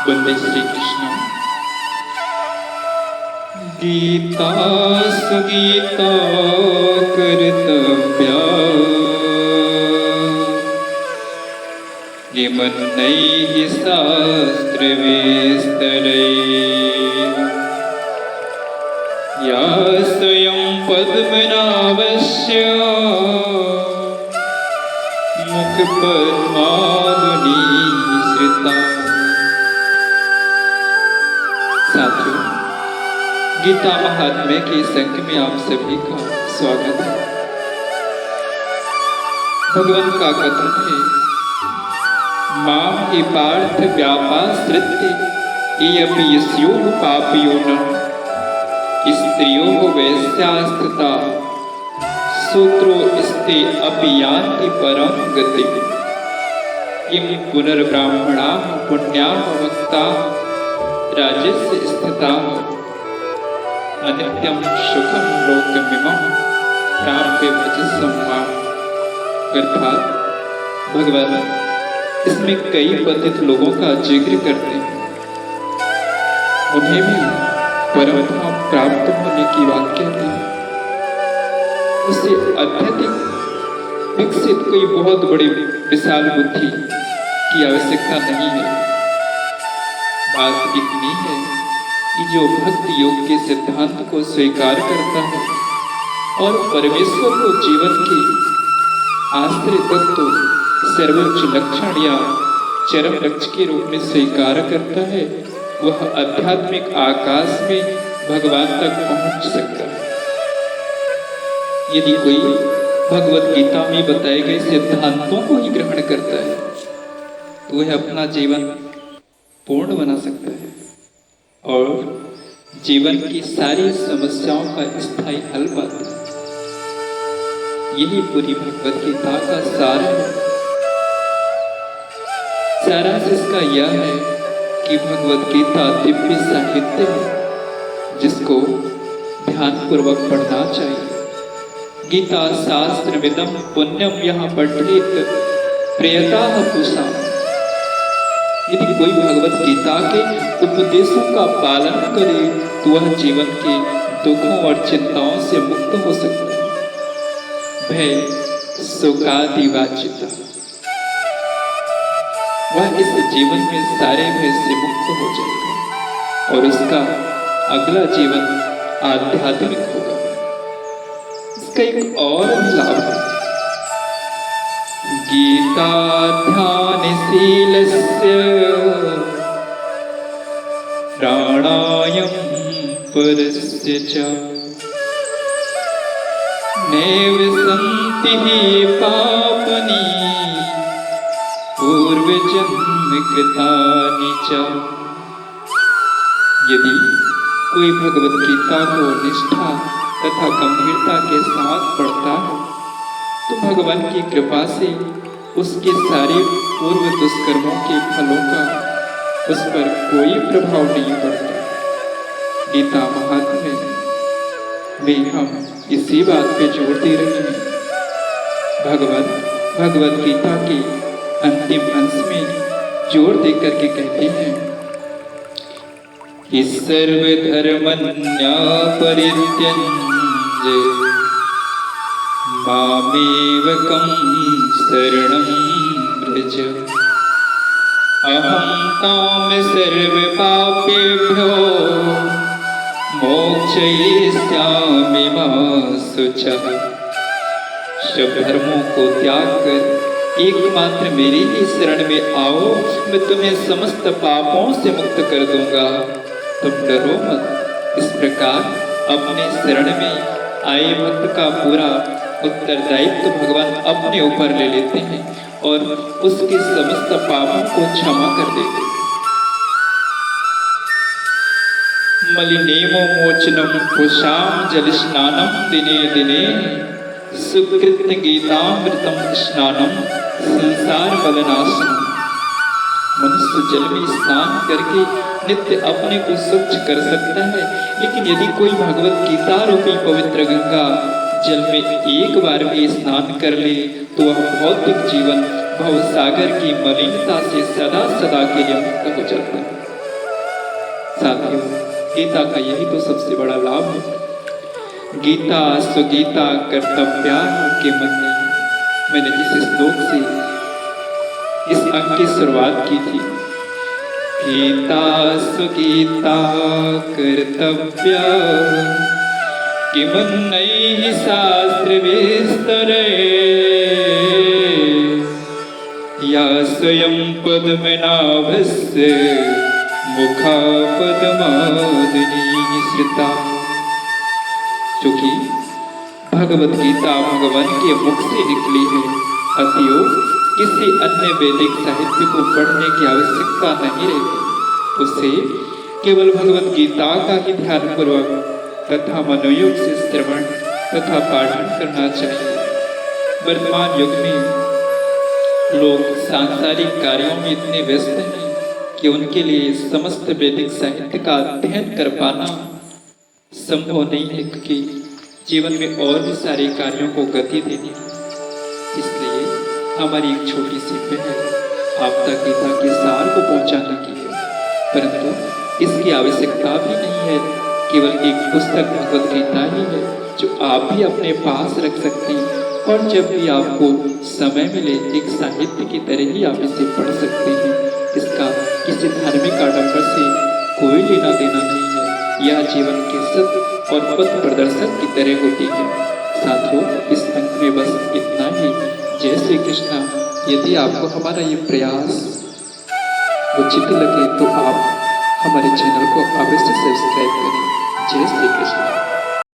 वंदे श्री कृष्ण। गीता सुगीता कर्तव्या किमन्नैः शास्त्रविस्तरैः या स्वयं पद्मनाभस्य मुखपद्मावनिसृता। साथियों, गीता महात्म्य के संग में आप सभी का स्वागत है। भगवान का कथन है, मां हि पार्थ व्यापाश्रित्य ये अपि यस्योः पापयोनिः स्त्रियोः वैश्यास्तथा सूत्रो स्ते अपि यान्ति परं गतिम्। किं पुनर्ब्राह्मणाः पुण्याः भक्ताः राजस्य स्थिताः अनित्यं सुखं लोकमिमं प्राप्य भजसं माम्। अर्थात भगवान इसमें कई पतित लोगों का जिक्र करते हैं, उन्हें भी परम धाम प्राप्त होने की बात कहते हैं। उससे अत्यधिक विकसित कोई बहुत बड़ी विशाल बुद्धि की आवश्यकता नहीं है। बात इतनी है कि जो भक्ति योग के सिद्धांत को स्वीकार करता है और परमेश्वर को जीवन के आश्रय तत्व सर्वोच्च लक्षण या चरम लक्ष्य के रूप में स्वीकार करता है, वह आध्यात्मिक आकाश में भगवान तक पहुंच सकता है। यदि कोई भगवत गीता में बताए गए सिद्धांतों को ही ग्रहण करता है तो वह अपना जीवन पूर्ण बना सकता है और जीवन की सारी समस्याओं का स्थायी हल पाता है। यही पूरी भगवत गीता का सार है। सारांश इसका यह है कि भगवत गीता दिव्य साहित्य है जिसको ध्यान पूर्वक पढ़ना चाहिए। गीता शास्त्र विदम पुण्यम यहाँ पठित प्रियताः पुषा। यदि कोई भगवत गीता के उपदेशों का पालन करे तो वह जीवन के दुखों और चिंताओं से मुक्त हो सकता है। भय शोकादिवाचिता, वह इस जीवन में सारे भय से मुक्त हो जाएगा और उसका अगला जीवन आध्यात्मिक होगा। इसका एक और लाभ है, गीता ध्यानशीलस्य प्राणायाम परस्य च नैव सन्ति पापनि पूर्वजन्म कृतानि च। यदि कोई भगवत गीता को निष्ठा तथा गंभीरता के साथ पढ़ता है तो भगवान की कृपा से उसके सारे पूर्व दुष्कर्मों के फलों का उस पर कोई प्रभाव नहीं पड़ता। गीता महात्म्य में हम इसी बात पे जोर दे रहे हैं। भगवत गीता के अंतिम अंश में जोर दे करके कहते हैं कि सर्वधर्मन्या परित्यज्य मामेवकं शरणं व्रज अहं तां सर्वपापेभ्यो मोक्षयिष्यामि मा शुचः। सब धर्मों को त्याग कर एकमात्र मेरी ही शरण में आओ, मैं तुम्हें समस्त पापों से मुक्त कर दूंगा, तुम डरो मत। इस प्रकार अपने शरण में आए भक्त का पूरा उत्तरदायित्व भगवान अपने ऊपर ले लेते हैं और उसके समस्त पापों को क्षमा कर देते हैं। मलिनेमो मोचनम कुशाम जल स्नानम दिने दिने सुकृत्य गीतामृतम स्नानम संसार बलनाशनम। मनुष्य जल में स्नान करके नित्य अपने को स्वच्छ कर सकता है, लेकिन यदि कोई भगवत गीता रूपी पवित्र गंगा जल में एक बार भी स्नान कर ले तो वह भौतिक जीवन भवसागर की मलिनता से सदा सदा के लिए मुक्त हो जाता है। साथियों, गीता का यही तो सबसे बड़ा लाभ है। गीता सुगीता कर्तव्या के मन में, मैंने जिस श्लोक से इस अंक की शुरुआत की थी, गीता सुगीता कर्तव्या किमुन्नैः शास्त्र विस्तरे या स्वयं पद्मनाभस्य मुखा पद्मादनी श्रिता। चूंकि भगवत गीता भगवान के मुख से निकली है, अतएव किसी अन्य वैदिक साहित्य को पढ़ने की आवश्यकता नहीं रहती। उसे केवल भगवत गीता का ही ध्यान पूर्वक तथा मनोयोग से श्रवण तथा पाठन करना चाहिए। वर्तमान युग में लोग सांसारिक कार्यों में इतने व्यस्त हैं कि उनके लिए समस्त वैदिक साहित्य का अध्ययन कर पाना संभव नहीं है, क्योंकि जीवन में और भी सारे कार्यों को गति देनी है। इसलिए हमारी एक छोटी सी पहल आप तक गीता के सार को पहुंचाने की है, परंतु इसकी आवश्यकता भी नहीं है। केवल एक पुस्तक भगवत गीता ही है जो आप भी अपने पास रख सकते हैं, और जब भी आपको समय मिले एक साहित्य की तरह ही आप इसे पढ़ सकते हैं। इसका किसी धार्मिक आडंबर से कोई लेना देना नहीं है। यह जीवन के सत्य और पथ प्रदर्शन की तरह होती है। साथियों, इस अंक में बस इतना ही। जय श्री कृष्णा। यदि आपको हमारा ये प्रयास उचित लगे तो आप हमारे चैनल को अवश्य सब्सक्राइब करें। जय श्री कृष्ण।